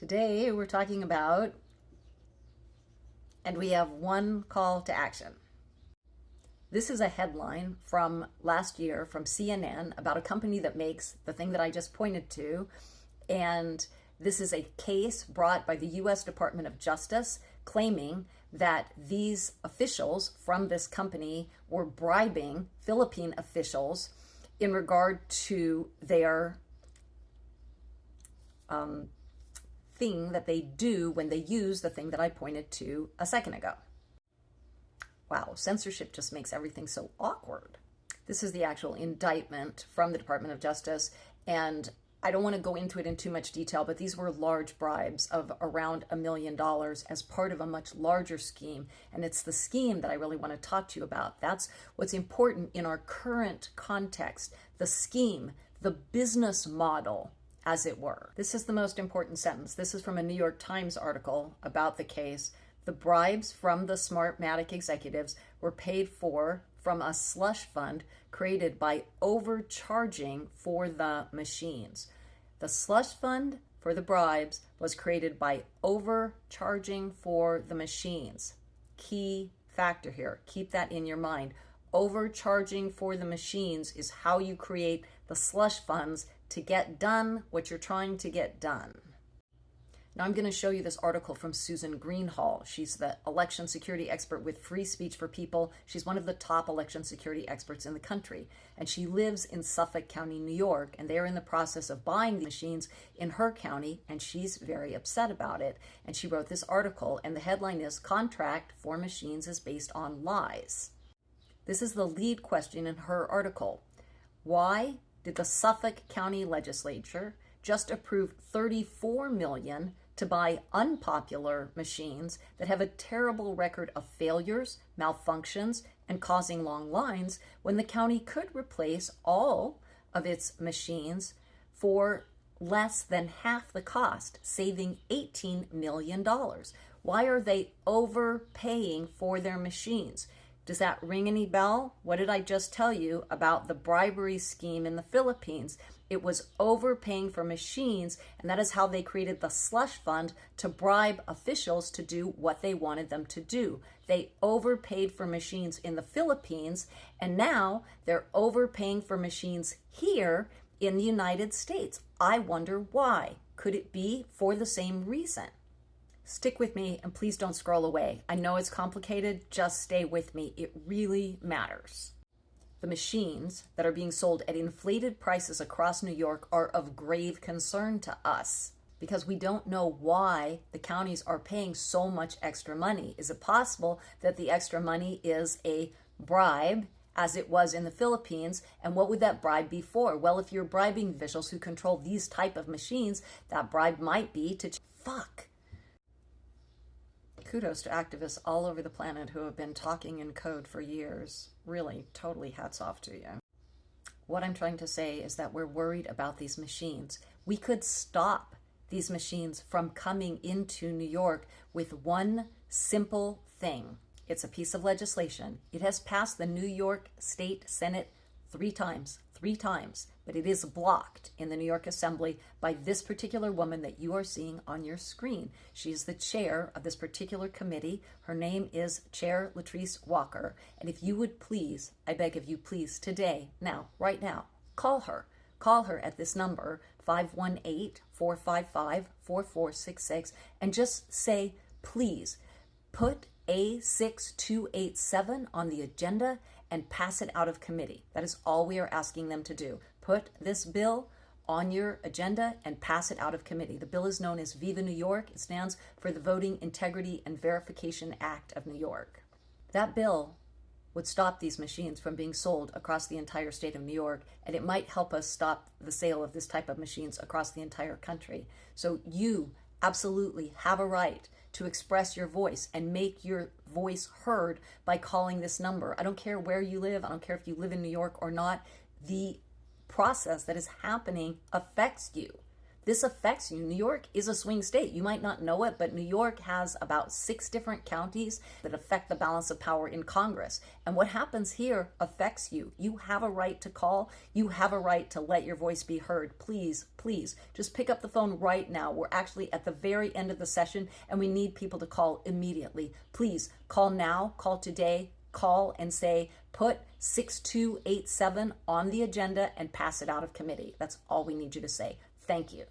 Today we're talking about, and we have one call to action. This is a headline from last year from CNN about a company that makes the thing that I just pointed to. And this is a case brought by the US Department of Justice claiming that these officials from this company were bribing Philippine officials in regard to their thing that they do when they use the thing that I pointed to a second ago. Wow, censorship just makes everything so awkward. This is the actual indictment from the Department of Justice, and I don't want to go into it in too much detail, but these were large bribes of around $1 million as part of a much larger scheme, and it's the scheme that I really want to talk to you about. That's what's important in our current context, the scheme, the business model, as it were. This is the most important sentence. This is from a New York Times article about the case. The bribes from the Smartmatic executives were paid for from a slush fund created by overcharging for the machines. The slush fund for the bribes was created by overcharging for the machines. Key factor here. Keep that in your mind. Overcharging for the machines is how you create the slush funds to get done what you're trying to get done. Now I'm going to show you this article from Susan Greenhalgh. She's the election security expert with Free Speech for People. She's one of the top election security experts in the country. And she lives in Suffolk County, New York, and they are in the process of buying the machines in her county, and she's very upset about it. And she wrote this article, and the headline is, "Contract for Machines is Based on Lies." This is the lead question in her article. Why did the Suffolk County Legislature just approve $34 million to buy unpopular machines that have a terrible record of failures, malfunctions, and causing long lines when the county could replace all of its machines for less than half the cost, saving $18 million? Why are they overpaying for their machines? Does that ring any bell? What did I just tell you about the bribery scheme in the Philippines? It was overpaying for machines, and that is how they created the slush fund to bribe officials to do what they wanted them to do. They overpaid for machines in the Philippines, and now they're overpaying for machines here in the United States. I wonder why. Could it be for the same reason? Stick with me and please don't scroll away. I know it's complicated, just stay with me. It really matters. The machines that are being sold at inflated prices across New York are of grave concern to us because we don't know why the counties are paying so much extra money. Is it possible that the extra money is a bribe, as it was in the Philippines? And what would that bribe be for? Well, if you're bribing officials who control these type of machines, that bribe might be to Kudos to activists all over the planet who have been talking in code for years. Really, totally hats off to you. What I'm trying to say is that we're worried about these machines. We could stop these machines from coming into New York with one simple thing. It's a piece of legislation. It has passed the New York State Senate three times, but it is blocked in the New York Assembly by this particular woman that you are seeing on your screen. She is the chair of this particular committee. Her name is Chair Latrice Walker. And if you would please, I beg of you, please, today, now, right now, call her. Call her at this number, 518-455-4466, and just say, please, put A6287 on the agenda and pass it out of committee. That is all we are asking them to do. Put this bill on your agenda and pass it out of committee. The bill is known as Viva New York. It stands for the Voting Integrity and Verification Act of New York. That bill would stop these machines from being sold across the entire state of New York, and it might help us stop the sale of this type of machines across the entire country. So you absolutely have a right to express your voice and make your voice heard by calling this number. I don't care where you live. I don't care if you live in New York or not. The process that is happening affects you. This affects you. New York is a swing state. You might not know it, but New York has about 6 different counties that affect the balance of power in Congress. And what happens here affects you. You have a right to call. You have a right to let your voice be heard. Please, please, just pick up the phone right now. We're actually at the very end of the session, and we need people to call immediately. Please call now, call today, call and say, put 6287 on the agenda and pass it out of committee. That's all we need you to say. Thank you.